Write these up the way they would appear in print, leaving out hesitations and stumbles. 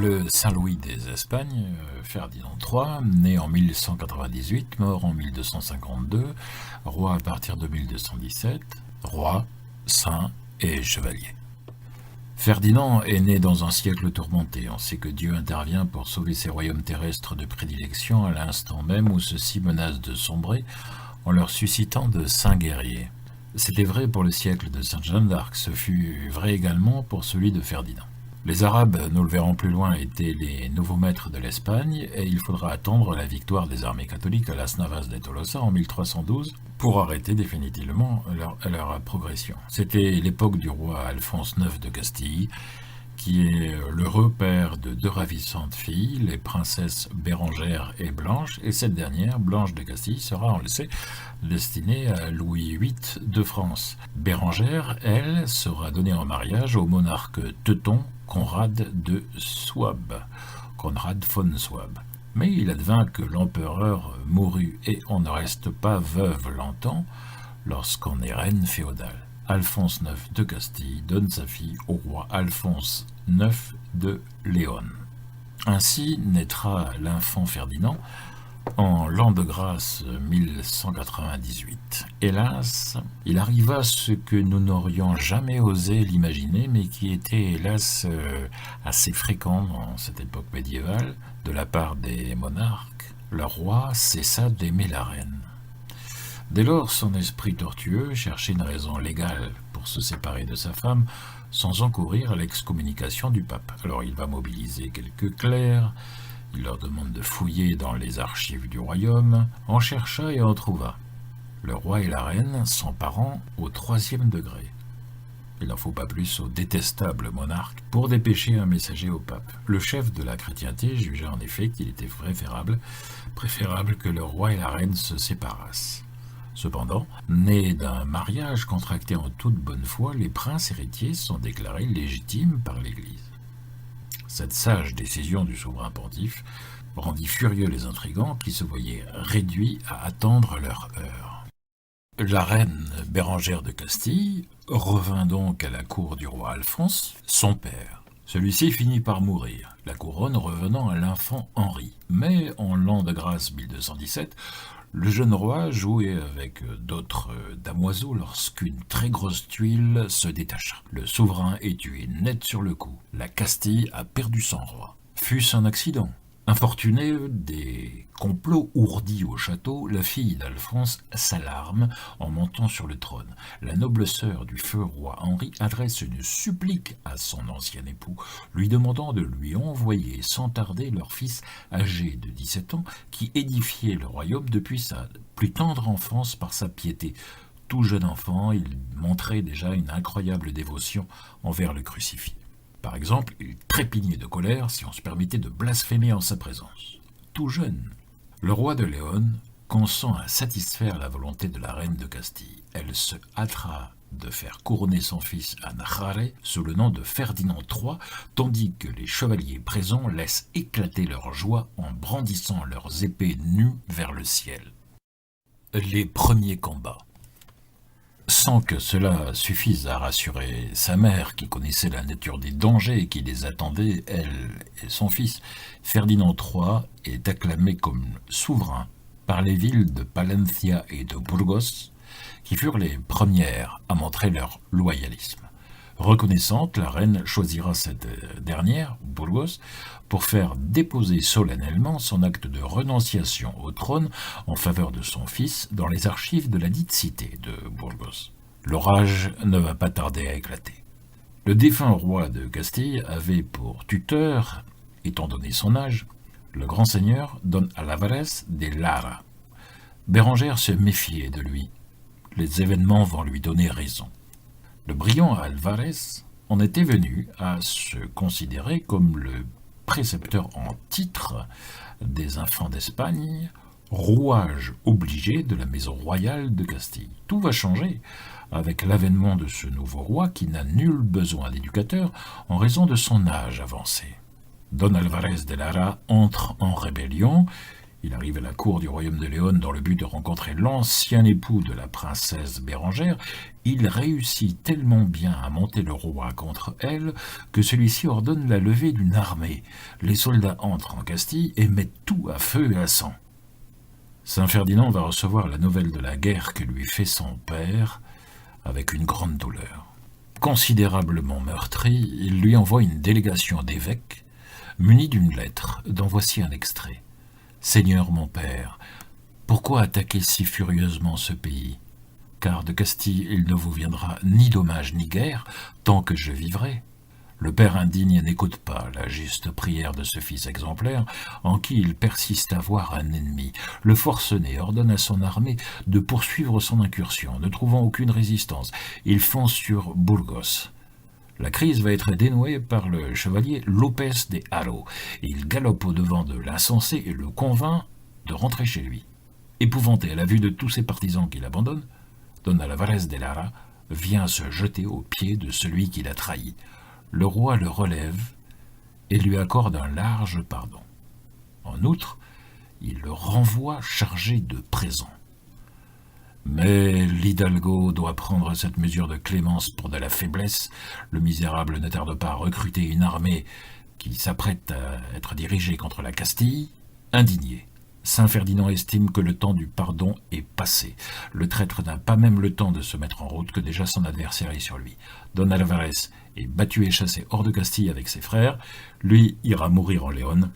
Le Saint-Louis des Espagnes, Ferdinand III, né en 1198, mort en 1252, roi à partir de 1217, roi, saint et chevalier. Ferdinand est né dans un siècle tourmenté. On sait que Dieu intervient pour sauver ses royaumes terrestres de prédilection à l'instant même où ceux-ci menacent de sombrer en leur suscitant de saints guerriers. C'était vrai pour le siècle de Sainte Jeanne d'Arc, ce fut vrai également pour celui de Ferdinand. Les Arabes, nous le verrons plus loin, étaient les nouveaux maîtres de l'Espagne et il faudra attendre la victoire des armées catholiques à Las Navas de Tolosa en 1312 pour arrêter définitivement leur progression. C'était l'époque du roi Alphonse IX de Castille, qui est l'heureux père de deux ravissantes filles, les princesses Bérengère et Blanche, et cette dernière, Blanche de Castille, sera, on le sait, destinée à Louis VIII de France. Bérengère, elle, sera donnée en mariage au monarque teuton Conrad de Souabe, Conrad von Souabe. Mais il advint que l'empereur mourut et on ne reste pas veuve longtemps lorsqu'on est reine féodale. Alphonse IX de Castille donne sa fille au roi Alphonse IX de Léon. Ainsi naîtra l'enfant Ferdinand en l'an de grâce 1198. Hélas, il arriva ce que nous n'aurions jamais osé l'imaginer, mais qui était hélas assez fréquent dans cette époque médiévale, de la part des monarques. Le roi cessa d'aimer la reine. Dès lors, son esprit tortueux cherchait une raison légale pour se séparer de sa femme sans encourir l'excommunication du pape. Alors il va mobiliser quelques clercs, il leur demande de fouiller dans les archives du royaume, en chercha et en trouva. Le roi et la reine sont parents au 3e degré. Il n'en faut pas plus au détestable monarque pour dépêcher un messager au pape. Le chef de la chrétienté jugea en effet qu'il était préférable que le roi et la reine se séparassent. Cependant, nés d'un mariage contracté en toute bonne foi, les princes héritiers sont déclarés légitimes par l'Église. Cette sage décision du souverain pontife rendit furieux les intrigants qui se voyaient réduits à attendre leur heure. La reine Bérengère de Castille revint donc à la cour du roi Alphonse, son père. Celui-ci finit par mourir, la couronne revenant à l'enfant Henri. Mais en l'an de grâce 1217, le jeune roi jouait avec d'autres damoiseaux lorsqu'une très grosse tuile se détacha. Le souverain est tué net sur le coup. La Castille a perdu son roi. Fut-ce un accident ? Infortunée des complots ourdis au château, la fille d'Alphonse s'alarme en montant sur le trône. La noble sœur du feu roi Henri adresse une supplique à son ancien époux, lui demandant de lui envoyer sans tarder leur fils âgé de 17 ans, qui édifiait le royaume depuis sa plus tendre enfance par sa piété. Tout jeune enfant, il montrait déjà une incroyable dévotion envers le crucifié. Par exemple, il trépignait de colère si on se permettait de blasphémer en sa présence. Tout jeune, le roi de Léon consent à satisfaire la volonté de la reine de Castille. Elle se hâtera de faire couronner son fils à Najaré sous le nom de Ferdinand III, tandis que les chevaliers présents laissent éclater leur joie en brandissant leurs épées nues vers le ciel. Les premiers combats. Sans que cela suffise à rassurer sa mère, qui connaissait la nature des dangers et qui les attendait, elle et son fils, Ferdinand III est acclamé comme souverain par les villes de Palencia et de Burgos, qui furent les premières à montrer leur loyalisme. Reconnaissante, la reine choisira cette dernière, Burgos, pour faire déposer solennellement son acte de renonciation au trône en faveur de son fils dans les archives de la dite cité de Burgos. L'orage ne va pas tarder à éclater. Le défunt roi de Castille avait pour tuteur, étant donné son âge, le grand seigneur Don Álvarez de Lara. Bérengère se méfiait de lui. Les événements vont lui donner raison. Le brillant Álvarez en était venu à se considérer comme le précepteur en titre des enfants d'Espagne, rouage obligé de la maison royale de Castille. Tout va changer avec l'avènement de ce nouveau roi qui n'a nul besoin d'éducateur en raison de son âge avancé. Don Álvarez de Lara entre en rébellion. Il arrive à la cour du royaume de Léon dans le but de rencontrer l'ancien époux de la princesse Bérengère. Il réussit tellement bien à monter le roi contre elle que celui-ci ordonne la levée d'une armée. Les soldats entrent en Castille et mettent tout à feu et à sang. Saint Ferdinand va recevoir la nouvelle de la guerre que lui fait son père avec une grande douleur. Considérablement meurtri, il lui envoie une délégation d'évêques munie d'une lettre dont voici un extrait. « Seigneur mon père, pourquoi attaquer si furieusement ce pays ? Car de Castille il ne vous viendra ni dommage ni guerre tant que je vivrai. » Le père indigne n'écoute pas la juste prière de ce fils exemplaire, en qui il persiste à voir un ennemi. Le forcené ordonne à son armée de poursuivre son incursion. Ne trouvant aucune résistance, il fonce sur Burgos. La crise va être dénouée par le chevalier Lopez de Haro. Il galope au-devant de l'insensé et le convainc de rentrer chez lui. Épouvanté à la vue de tous ses partisans qu'il abandonne, Don Álvarez de Lara vient se jeter aux pieds de celui qui l'a trahi. Le roi le relève et lui accorde un large pardon. En outre, il le renvoie chargé de présents. Mais l'Hidalgo doit prendre cette mesure de clémence pour de la faiblesse. Le misérable ne tarde pas à recruter une armée qui s'apprête à être dirigée contre la Castille. Indigné, Saint Ferdinand estime que le temps du pardon est passé. Le traître n'a pas même le temps de se mettre en route que déjà son adversaire est sur lui. Don Álvarez est battu et chassé hors de Castille avec ses frères. Lui ira mourir en Léon,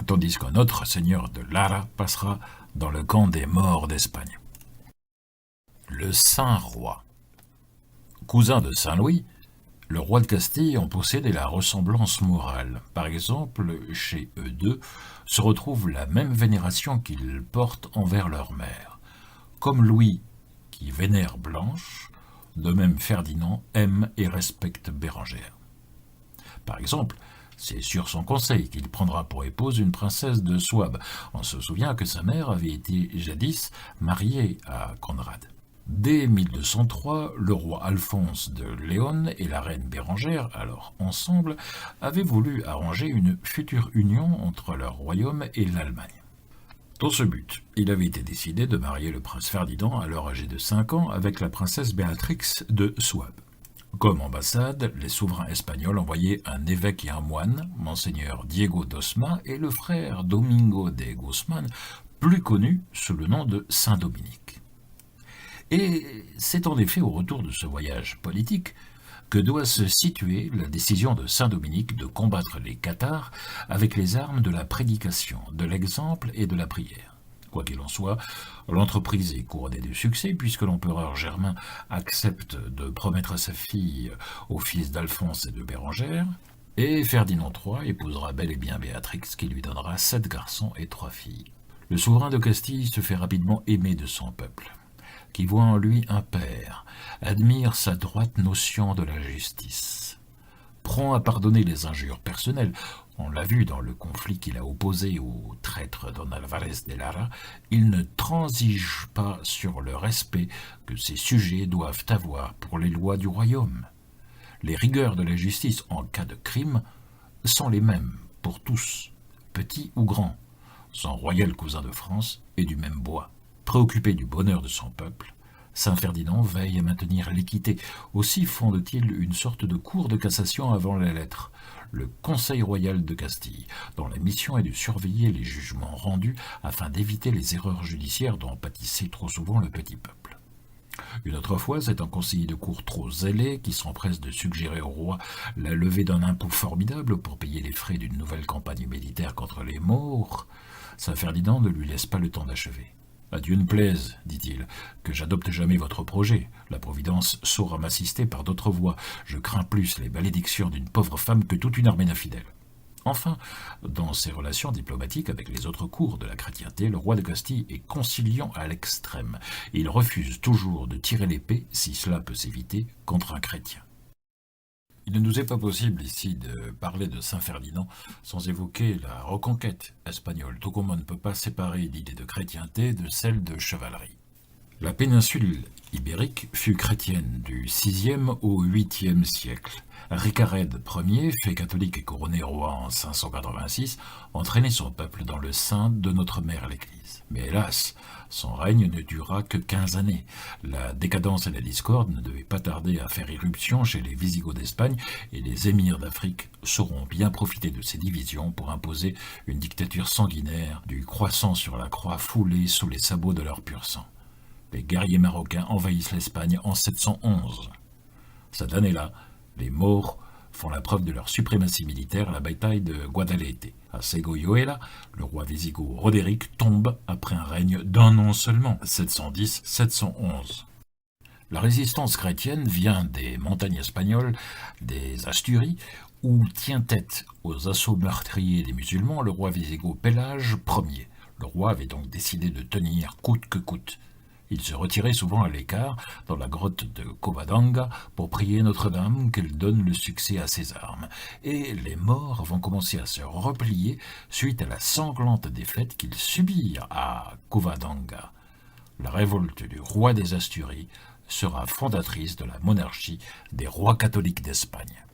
tandis qu'un autre seigneur de Lara passera dans le camp des morts d'Espagne. Le Saint-Roi. Cousin de Saint-Louis, le roi de Castille en possédait la ressemblance morale. Par exemple, chez eux deux se retrouve la même vénération qu'ils portent envers leur mère. Comme Louis, qui vénère Blanche, de même Ferdinand aime et respecte Bérengère. Par exemple, c'est sur son conseil qu'il prendra pour épouse une princesse de Souabe. On se souvient que sa mère avait été jadis mariée à Conrad. Dès 1203, le roi Alphonse de Léon et la reine Bérengère, alors ensemble, avaient voulu arranger une future union entre leur royaume et l'Allemagne. Dans ce but, il avait été décidé de marier le prince Ferdinand, alors âgé de 5 ans, avec la princesse Béatrix de Souabe. Comme ambassade, les souverains espagnols envoyaient un évêque et un moine, monseigneur Diego d'Osma et le frère Domingo de Guzmán, plus connu sous le nom de Saint Dominique. Et c'est en effet au retour de ce voyage politique que doit se situer la décision de Saint-Dominique de combattre les cathares avec les armes de la prédication, de l'exemple et de la prière. Quoi qu'il en soit, l'entreprise est couronnée de succès puisque l'empereur Germain accepte de promettre sa fille au fils d'Alphonse et de Bérengère, et Ferdinand III épousera bel et bien Béatrix qui lui donnera 7 garçons et 3 filles. Le souverain de Castille se fait rapidement aimer de son peuple, qui voit en lui un père, admire sa droite notion de la justice, prend à pardonner les injures personnelles. On l'a vu dans le conflit qu'il a opposé au traître Don Álvarez de Lara, il ne transige pas sur le respect que ses sujets doivent avoir pour les lois du royaume. Les rigueurs de la justice en cas de crime sont les mêmes pour tous, petits ou grands. Son royal cousin de France est du même bois. Préoccupé du bonheur de son peuple, Saint Ferdinand veille à maintenir l'équité. Aussi fonde-t-il une sorte de cour de cassation avant la lettre, le Conseil royal de Castille, dont la mission est de surveiller les jugements rendus afin d'éviter les erreurs judiciaires dont pâtissait trop souvent le petit peuple. Une autre fois, c'est un conseiller de cour trop zélé qui s'empresse de suggérer au roi la levée d'un impôt formidable pour payer les frais d'une nouvelle campagne militaire contre les Maures. Saint Ferdinand ne lui laisse pas le temps d'achever. « À Dieu ne plaise, dit-il, que j'adopte jamais votre projet. La Providence saura m'assister par d'autres voies. Je crains plus les malédictions d'une pauvre femme que toute une armée d'infidèles. » Enfin, dans ses relations diplomatiques avec les autres cours de la chrétienté, le roi de Castille est conciliant à l'extrême. Il refuse toujours de tirer l'épée, si cela peut s'éviter, contre un chrétien. Il ne nous est pas possible ici de parler de Saint Ferdinand sans évoquer la reconquête espagnole, tout comme on ne peut pas séparer l'idée de chrétienté de celle de chevalerie. La péninsule ibérique fut chrétienne du VIe au VIIIe siècle. Ricared Ier, fait catholique et couronné roi en 586, entraînait son peuple dans le sein de notre mère l'Église. Mais hélas, son règne ne dura que 15 années. La décadence et la discorde ne devaient pas tarder à faire irruption chez les Wisigoths d'Espagne, et les émirs d'Afrique sauront bien profiter de ces divisions pour imposer une dictature sanguinaire, du croissant sur la croix foulée sous les sabots de leur pur sang. Les guerriers marocains envahissent l'Espagne en 711. Cette année-là, les Maures font la preuve de leur suprématie militaire à la bataille de Guadalete. À Segoyuela, le roi wisigoth Roderick tombe après un règne d'un an seulement, 710-711. La résistance chrétienne vient des montagnes espagnoles, des Asturies, où tient tête aux assauts meurtriers des musulmans le roi wisigoth Pélage Ier. Le roi avait donc décidé de tenir coûte que coûte. Il se retirait souvent à l'écart, dans la grotte de Covadonga, pour prier Notre-Dame qu'elle donne le succès à ses armes. Et les morts vont commencer à se replier suite à la sanglante défaite qu'ils subirent à Covadonga. La révolte du roi des Asturies sera fondatrice de la monarchie des rois catholiques d'Espagne.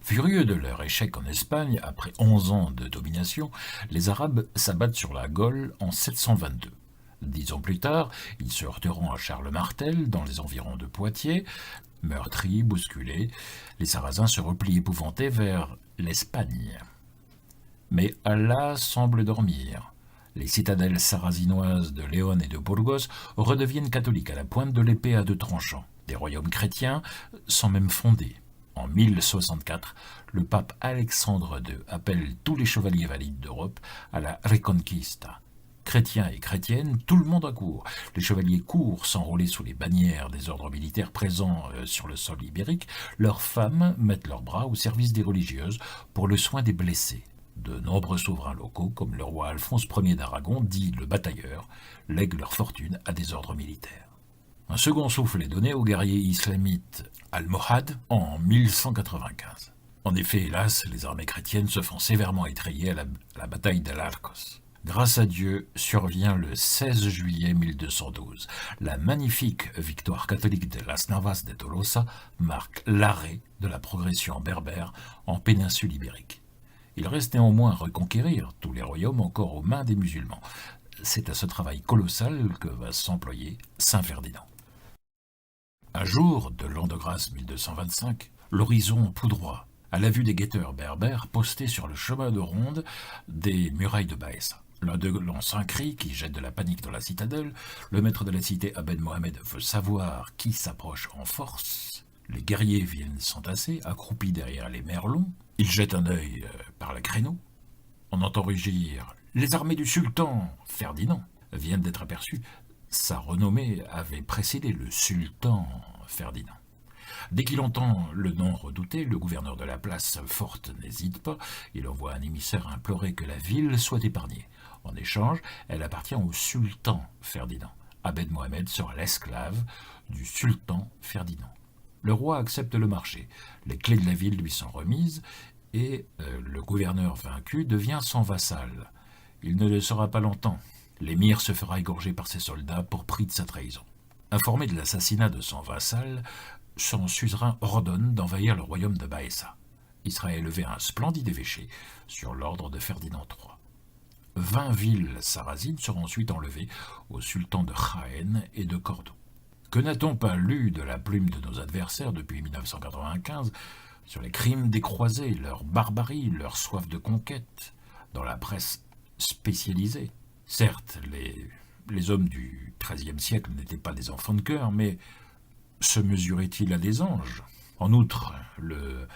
Furieux de leur échec en Espagne, après 11 ans de domination, les Arabes s'abattent sur la Gaule en 722. 10 ans plus tard, ils se heurteront à Charles Martel, dans les environs de Poitiers. Meurtris, bousculés, les Sarrasins se replient épouvantés vers l'Espagne. Mais Allah semble dormir. Les citadelles sarrasinoises de Léon et de Burgos redeviennent catholiques à la pointe de l'épée à deux tranchants. Des royaumes chrétiens sont même fondés. En 1064, le pape Alexandre II appelle tous les chevaliers valides d'Europe à la Reconquista. Chrétiens et chrétiennes, tout le monde accourt. Les chevaliers courent s'enrôler sous les bannières des ordres militaires présents sur le sol ibérique. Leurs femmes mettent leurs bras au service des religieuses pour le soin des blessés. De nombreux souverains locaux, comme le roi Alphonse Ier d'Aragon, dit le batailleur, lèguent leur fortune à des ordres militaires. Un second souffle est donné aux guerriers islamites almohades en 1195. En effet, hélas, les armées chrétiennes se font sévèrement étriller à la bataille de l'Arcos. Grâce à Dieu, survient le 16 juillet 1212. La magnifique victoire catholique de Las Navas de Tolosa marque l'arrêt de la progression berbère en péninsule ibérique. Il reste néanmoins à reconquérir tous les royaumes encore aux mains des musulmans. C'est à ce travail colossal que va s'employer Saint Ferdinand. Un jour de l'an de grâce 1225, l'horizon poudroie, à la vue des guetteurs berbères postés sur le chemin de ronde des murailles de Baessa. L'un d'eux lance un cri qui jette de la panique dans la citadelle. Le maître de la cité, Abed Mohamed, veut savoir qui s'approche en force. Les guerriers viennent s'entasser, accroupis derrière les merlons. Ils jettent un œil par le créneau. On entend rugir « Les armées du sultan !» Ferdinand viennent d'être aperçus. Sa renommée avait précédé le sultan Ferdinand. Dès qu'il entend le nom redouté, le gouverneur de la place forte n'hésite pas. Il envoie un émissaire implorer que la ville soit épargnée. En échange, elle appartient au sultan Ferdinand. Abed Mohamed sera l'esclave du sultan Ferdinand. Le roi accepte le marché. Les clés de la ville lui sont remises et le gouverneur vaincu devient son vassal. Il ne le sera pas longtemps. L'émir se fera égorger par ses soldats pour prix de sa trahison. Informé de l'assassinat de son vassal, son suzerain ordonne d'envahir le royaume de Baessa. Il sera élevé un splendide évêché sur l'ordre de Ferdinand III. 20 villes sarrasines seront ensuite enlevées aux sultans de Jaén et de Cordoue. Que n'a-t-on pas lu de la plume de nos adversaires depuis 1995 sur les crimes des croisés, leur barbarie, leur soif de conquête, dans la presse spécialisée? Certes, les hommes du XIIIe siècle n'étaient pas des enfants de cœur, mais se mesuraient-ils à des anges? En outre, le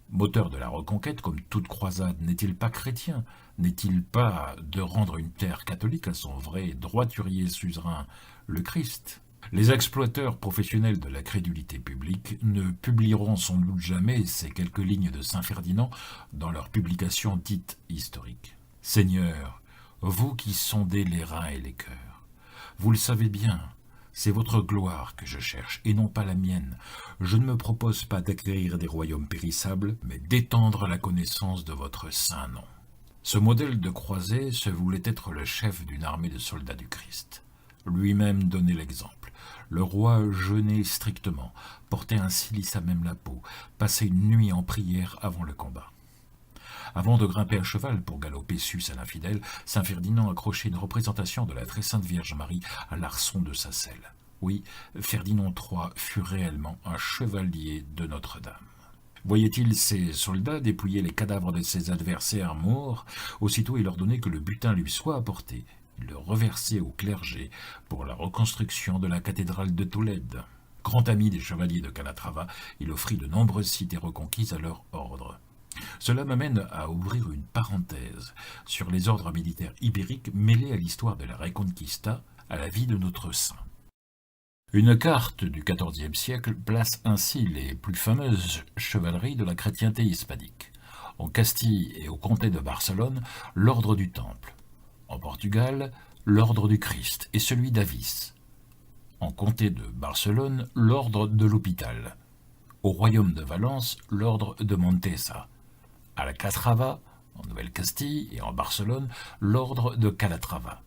moteur de la reconquête, comme toute croisade, n'est-il pas chrétien? N'est-il pas de rendre une terre catholique à son vrai droiturier suzerain, le Christ? Les exploiteurs professionnels de la crédulité publique ne publieront sans doute jamais ces quelques lignes de Saint Ferdinand dans leurs publications dites historiques. Seigneur, vous qui sondez les reins et les cœurs, vous le savez bien, c'est votre gloire que je cherche, et non pas la mienne. Je ne me propose pas d'acquérir des royaumes périssables, mais d'étendre la connaissance de votre saint nom. Ce modèle de croisé se voulait être le chef d'une armée de soldats du Christ. Lui-même donnait l'exemple. Le roi jeûnait strictement, portait un cilice à même la peau, passait une nuit en prière avant le combat. Avant de grimper à cheval pour galoper sus à l'infidèle, saint Ferdinand accrochait une représentation de la très sainte Vierge Marie à l'arçon de sa selle. Oui, Ferdinand III fut réellement un chevalier de Notre-Dame. Voyait-il ses soldats dépouiller les cadavres de ses adversaires morts, aussitôt il ordonnait que le butin lui soit apporté. Il le reversait au clergé pour la reconstruction de la cathédrale de Tolède. Grand ami des chevaliers de Calatrava, il offrit de nombreuses cités reconquises à leur ordre. Cela m'amène à ouvrir une parenthèse sur les ordres militaires ibériques mêlés à l'histoire de la Reconquista, à la vie de notre saint. Une carte du XIVe siècle place ainsi les plus fameuses chevaleries de la chrétienté hispanique. En Castille et au comté de Barcelone, l'ordre du Temple. En Portugal, l'ordre du Christ et celui d'Avis. En comté de Barcelone, l'ordre de l'Hôpital. Au royaume de Valence, l'ordre de Montesa. À la Calatrava, en Nouvelle-Castille et en Barcelone, l'ordre de Calatrava.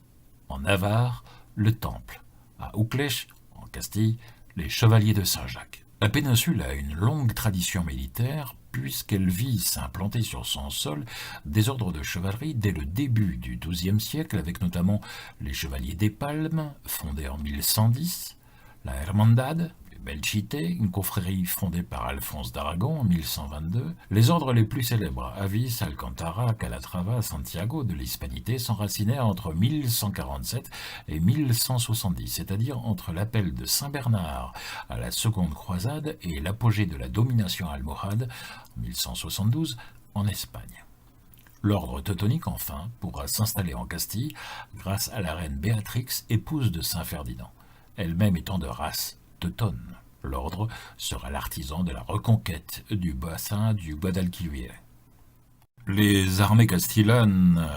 En Navarre, le Temple. À Uclèche, en Castille, les chevaliers de Saint-Jacques. La péninsule a une longue tradition militaire puisqu'elle vit s'implanter sur son sol des ordres de chevalerie dès le début du XIIe siècle, avec notamment les Chevaliers des Palmes, fondés en 1110, la Hermandad, Belchite, une confrérie fondée par Alphonse d'Aragon en 1122. Les ordres les plus célèbres, Avis, Alcantara, Calatrava, Santiago de l'Hispanité, s'enracinèrent entre 1147 et 1170, c'est-à-dire entre l'appel de Saint-Bernard à la Seconde Croisade et l'apogée de la domination almohade, en 1172, en Espagne. L'ordre teutonique, enfin, pourra s'installer en Castille grâce à la reine Béatrix, épouse de Saint Ferdinand, elle-même étant de race teutonne. L'ordre sera l'artisan de la reconquête du bassin du Guadalquivir. Les armées castillanes,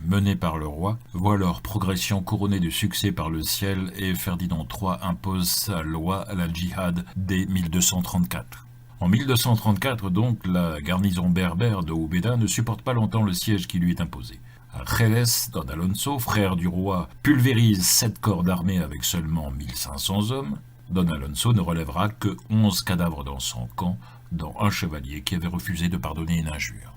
menées par le roi, voient leur progression couronnée de succès par le ciel et Ferdinand III impose sa loi à la djihad dès 1234. En 1234, donc, la garnison berbère de Ubeda ne supporte pas longtemps le siège qui lui est imposé. À Jerez, Don Alonso, frère du roi, pulvérise 7 corps d'armée avec seulement 1500 hommes. Don Alonso ne relèvera que 11 cadavres dans son camp, dont un chevalier qui avait refusé de pardonner une injure.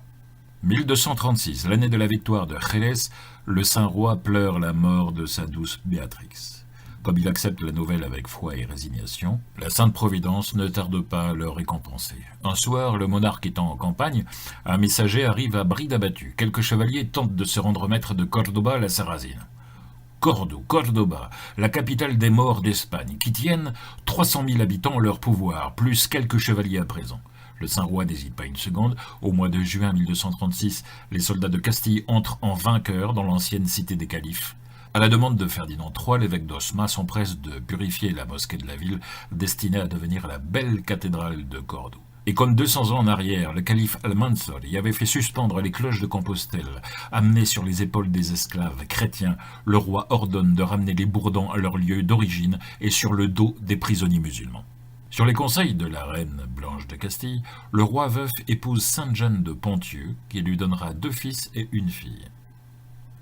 1236, l'année de la victoire de Jerez, le Saint-Roi pleure la mort de sa douce Béatrix. Comme il accepte la nouvelle avec foi et résignation, la Sainte Providence ne tarde pas à le récompenser. Un soir, le monarque étant en campagne, un messager arrive à bride abattue. Quelques chevaliers tentent de se rendre maîtres de Cordoba, la Sarrazine. Cordoba, la capitale des morts d'Espagne, qui tiennent 300 000 habitants en leur pouvoir, plus quelques chevaliers à présent. Le Saint-Roi n'hésite pas une seconde. Au mois de juin 1236, les soldats de Castille entrent en vainqueurs dans l'ancienne cité des califes. À la demande de Ferdinand III, l'évêque d'Osma s'empresse de purifier la mosquée de la ville, destinée à devenir la belle cathédrale de Cordoue. Et comme 200 ans en arrière, le calife Al-Mansur y avait fait suspendre les cloches de Compostelle, amenées sur les épaules des esclaves chrétiens, le roi ordonne de ramener les bourdons à leur lieu d'origine et sur le dos des prisonniers musulmans. Sur les conseils de la reine Blanche de Castille, le roi veuf épouse Sainte-Jeanne de Ponthieu, qui lui donnera 2 fils et une fille.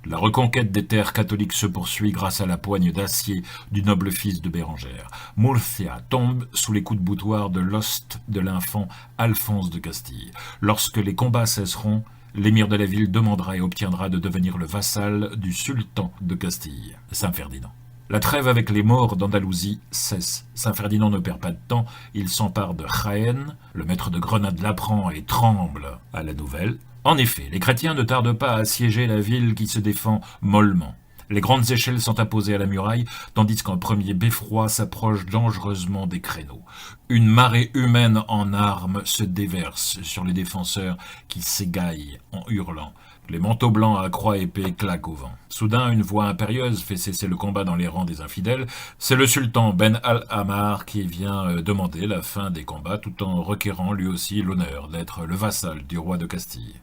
La reconquête des terres catholiques se poursuit grâce à la poigne d'acier du noble fils de Bérengère. Murcia tombe sous les coups de boutoir de l'hoste de l'infant Alphonse de Castille. Lorsque les combats cesseront, l'émir de la ville demandera et obtiendra de devenir le vassal du sultan de Castille, Saint Ferdinand. La trêve avec les morts d'Andalousie cesse. Saint Ferdinand ne perd pas de temps, il s'empare de Jaén, le maître de Grenade l'apprend et tremble à la nouvelle. En effet, les chrétiens ne tardent pas à assiéger la ville qui se défend mollement. Les grandes échelles sont apposées à la muraille, tandis qu'un premier beffroi s'approche dangereusement des créneaux. Une marée humaine en armes se déverse sur les défenseurs qui s'égaillent en hurlant. Les manteaux blancs à croix épée claquent au vent. Soudain, une voix impérieuse fait cesser le combat dans les rangs des infidèles. C'est le sultan Ben Al-Ammar qui vient demander la fin des combats tout en requérant lui aussi l'honneur d'être le vassal du roi de Castille.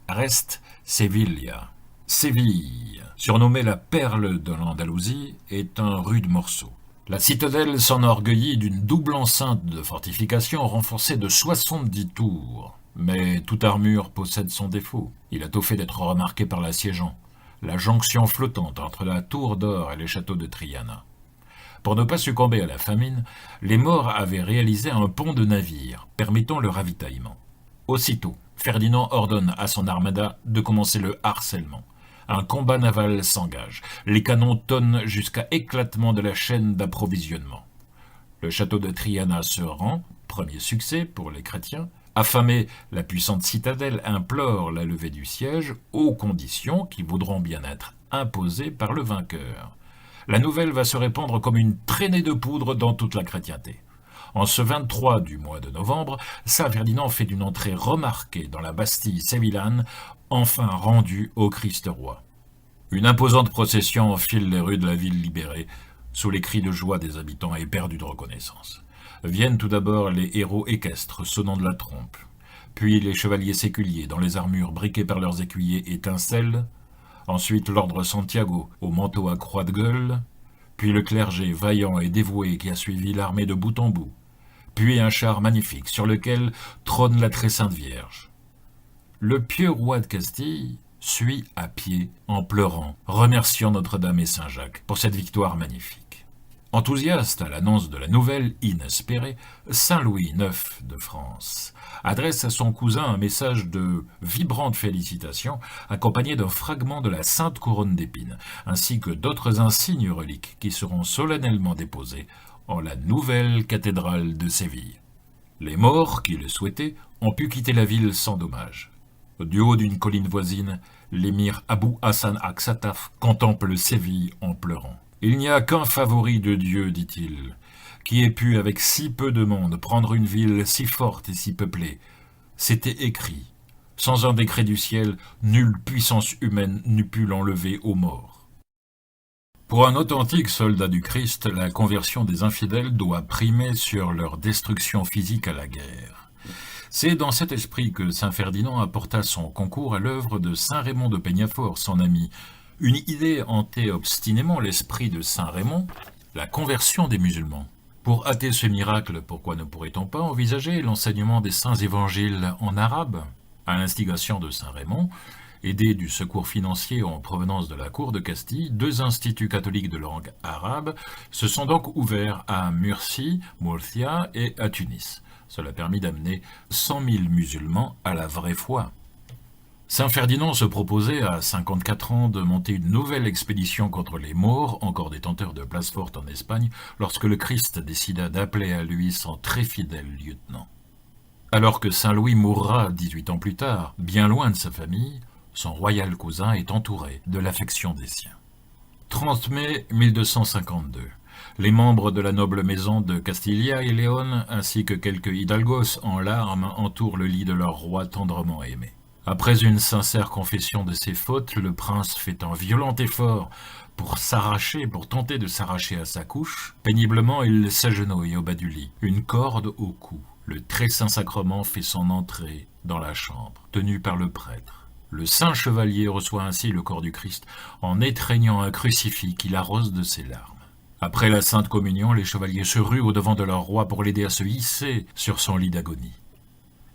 Reste Sévilla. Séville, surnommée la perle de l'Andalousie, est un rude morceau. La citadelle s'enorgueillit d'une double enceinte de fortification renforcée de 70 tours. Mais toute armure possède son défaut. Il a tôt fait d'être remarqué par l'assiégeant. la jonction flottante entre la Tour d'Or et le château de Triana. Pour ne pas succomber à la famine, les Maures avaient réalisé un pont de navires permettant le ravitaillement. Aussitôt, Ferdinand ordonne à son armada de commencer le harcèlement. Un combat naval s'engage. Les canons tonnent jusqu'à éclatement de la chaîne d'approvisionnement. Le château de Triana se rend, premier succès pour les chrétiens. Affamée, la puissante citadelle implore la levée du siège aux conditions qui voudront bien être imposées par le vainqueur. La nouvelle va se répandre comme une traînée de poudre dans toute la chrétienté. En ce 23 du mois de novembre, Saint Ferdinand fait une entrée remarquée dans la Bastille sévillane, enfin rendue au Christ roi. Une imposante procession enfile les rues de la ville libérée, sous les cris de joie des habitants éperdus de reconnaissance. Viennent tout d'abord les héros équestres sonnant de la trompe, puis les chevaliers séculiers dont les armures briquées par leurs écuyers étincellent, ensuite l'ordre Santiago au manteau à croix de gueule, puis le clergé vaillant et dévoué qui a suivi l'armée de bout en bout, puis un char magnifique sur lequel trône la très sainte Vierge. Le pieux roi de Castille suit à pied en pleurant, remerciant Notre-Dame et Saint-Jacques pour cette victoire magnifique. Enthousiaste à l'annonce de la nouvelle inespérée, Saint Louis IX de France adresse à son cousin un message de vibrantes félicitations accompagné d'un fragment de la Sainte Couronne d'Épines, ainsi que d'autres insignes reliques qui seront solennellement déposés en la nouvelle cathédrale de Séville. Les Maures qui le souhaitaient ont pu quitter la ville sans dommage. Du haut d'une colline voisine, l'émir Abou Hassan Aksataf contemple Séville en pleurant. « Il n'y a qu'un favori de Dieu, dit-il, qui ait pu, avec si peu de monde, prendre une ville si forte et si peuplée. C'était écrit. Sans un décret du ciel, nulle puissance humaine n'eût pu l'enlever aux morts. » Pour un authentique soldat du Christ, la conversion des infidèles doit primer sur leur destruction physique à la guerre. C'est dans cet esprit que saint Ferdinand apporta son concours à l'œuvre de saint Raymond de Peñafort, son ami. Une idée hantait obstinément l'esprit de saint Raymond, la conversion des musulmans. Pour hâter ce miracle, pourquoi ne pourrait-on pas envisager l'enseignement des saints évangiles en arabe? À l'instigation de saint Raymond, aidé du secours financier en provenance de la cour de Castille, 2 instituts catholiques de langue arabe se sont donc ouverts à Murcie, Murcia et à Tunis. Cela permit d'amener 100 000 musulmans à la vraie foi. Saint Ferdinand se proposait à 54 ans de monter une nouvelle expédition contre les Maures, encore détenteurs de places fortes en Espagne, lorsque le Christ décida d'appeler à lui son très fidèle lieutenant. Alors que Saint Louis mourra 18 ans plus tard, bien loin de sa famille, son royal cousin est entouré de l'affection des siens. 30 mai 1252. Les membres de la noble maison de Castilla et Léon, ainsi que quelques hidalgos en larmes, entourent le lit de leur roi tendrement aimé. Après une sincère confession de ses fautes, le prince fait un violent effort pour tenter de s'arracher à sa couche. Péniblement, il s'agenouille au bas du lit, une corde au cou. Le très saint sacrement fait son entrée dans la chambre, tenu par le prêtre. Le saint chevalier reçoit ainsi le corps du Christ en étreignant un crucifix qu'il arrose de ses larmes. Après la sainte communion, les chevaliers se ruent au-devant de leur roi pour l'aider à se hisser sur son lit d'agonie.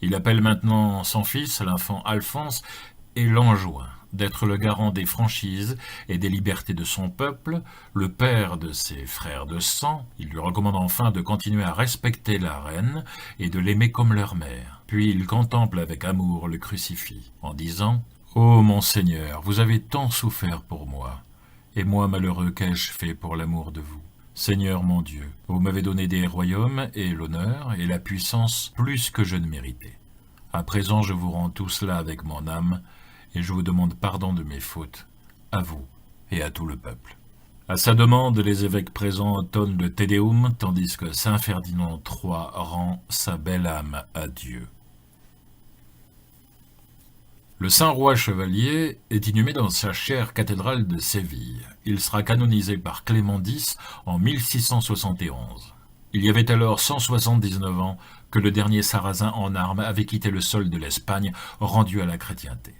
Il appelle maintenant son fils, l'enfant Alphonse, et l'enjoint d'être le garant des franchises et des libertés de son peuple, le père de ses frères de sang. Il lui recommande enfin de continuer à respecter la reine et de l'aimer comme leur mère. Puis il contemple avec amour le crucifix, en disant « Ô mon Seigneur, vous avez tant souffert pour moi, et moi malheureux qu'ai-je fait pour l'amour de vous? Seigneur mon Dieu, vous m'avez donné des royaumes et l'honneur et la puissance plus que je ne méritais. À présent je vous rends tout cela avec mon âme, et je vous demande pardon de mes fautes, à vous et à tout le peuple. » À sa demande, les évêques présents entonnent le Te Deum, tandis que saint Ferdinand III rend sa belle âme à Dieu. Le saint roi chevalier est inhumé dans sa chère cathédrale de Séville. Il sera canonisé par Clément X en 1671. Il y avait alors 179 ans que le dernier sarrasin en armes avait quitté le sol de l'Espagne, rendu à la chrétienté.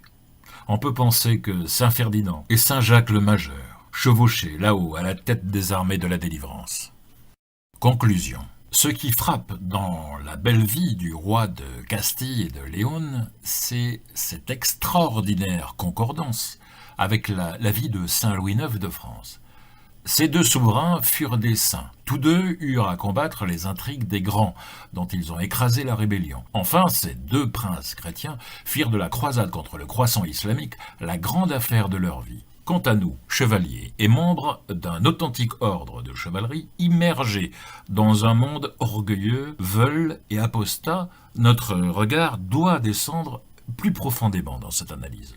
On peut penser que saint Ferdinand et saint Jacques le Majeur chevauchaient là-haut à la tête des armées de la délivrance. Conclusion. Ce qui frappe dans la belle vie du roi de Castille et de Léon, c'est cette extraordinaire concordance avec la vie de Saint Louis IX de France. Ces deux souverains furent des saints. Tous deux eurent à combattre les intrigues des grands, dont ils ont écrasé la rébellion. Enfin, ces deux princes chrétiens firent de la croisade contre le croissant islamique la grande affaire de leur vie. Quant à nous, chevaliers et membres d'un authentique ordre de chevalerie immergés dans un monde orgueilleux, veulent et apostat, notre regard doit descendre plus profondément dans cette analyse.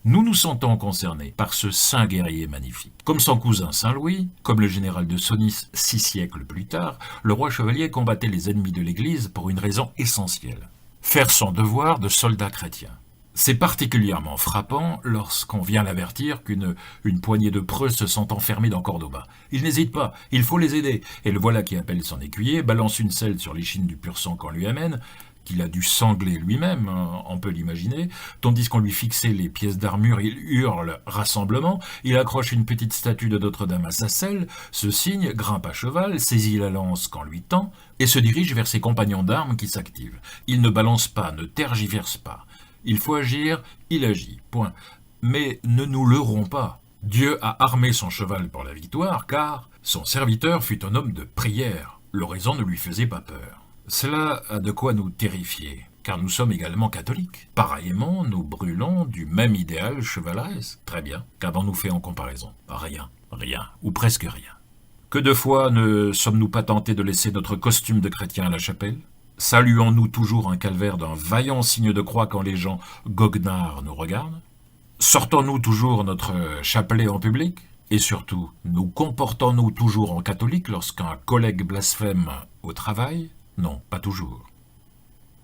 Nous nous sentons concernés par ce saint guerrier magnifique. Comme son cousin Saint Louis, comme le général de Saunis 6 siècles plus tard, le roi chevalier combattait les ennemis de l'Église pour une raison essentielle: faire son devoir de soldat chrétien. C'est particulièrement frappant lorsqu'on vient l'avertir qu'une poignée de preux se sont enfermés dans Cordoba. Il n'hésite pas, il faut les aider, et le voilà qui appelle son écuyer, balance une selle sur l'échine du pur sang qu'on lui amène, qu'il a dû sangler lui-même, on peut l'imaginer, tandis qu'on lui fixait les pièces d'armure, il hurle « rassemblement », il accroche une petite statue de Notre-Dame à sa selle, se signe, grimpe à cheval, saisit la lance qu'on lui tend, et se dirige vers ses compagnons d'armes qui s'activent. Il ne balance pas, ne tergiverse pas. Il faut agir, il agit, point. Mais ne nous leurrons pas. Dieu a armé son cheval pour la victoire, car son serviteur fut un homme de prière. L'oraison ne lui faisait pas peur. Cela a de quoi nous terrifier, car nous sommes également catholiques. Pareillement, nous brûlons du même idéal chevaleresque. Très bien. Qu'avons-nous fait en comparaison? Rien, ou presque rien. Que de fois ne sommes-nous pas tentés de laisser notre costume de chrétien à la chapelle? Saluons-nous toujours un calvaire d'un vaillant signe de croix quand les gens goguenards nous regardent? Sortons-nous toujours notre chapelet en public? Et surtout, nous comportons-nous toujours en catholique lorsqu'un collègue blasphème au travail? Non, pas toujours.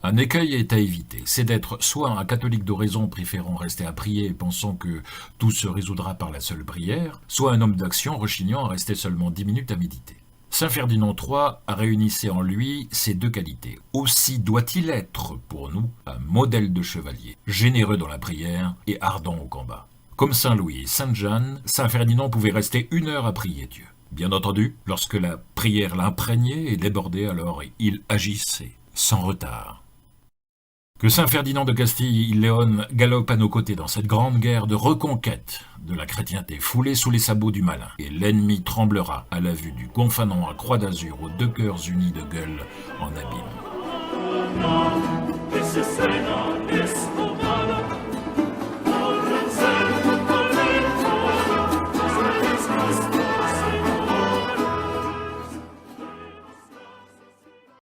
Un écueil est à éviter, c'est d'être soit un catholique d'oraison préférant rester à prier et pensant que tout se résoudra par la seule prière, soit un homme d'action rechignant à rester seulement 10 minutes à méditer. Saint Ferdinand III a réunissé en lui ces deux qualités. Aussi doit-il être, pour nous, un modèle de chevalier, généreux dans la prière et ardent au combat. Comme Saint Louis et Sainte Jeanne, Saint Ferdinand pouvait rester 1 heure à prier Dieu. Bien entendu, lorsque la prière l'imprégnait et débordait, alors il agissait, sans retard. Que Saint Ferdinand de Castille et Léon galope à nos côtés dans cette grande guerre de reconquête de la chrétienté, foulée sous les sabots du malin, et l'ennemi tremblera à la vue du gonfanon à croix d'azur aux 2 cœurs unis de gueule en abîme.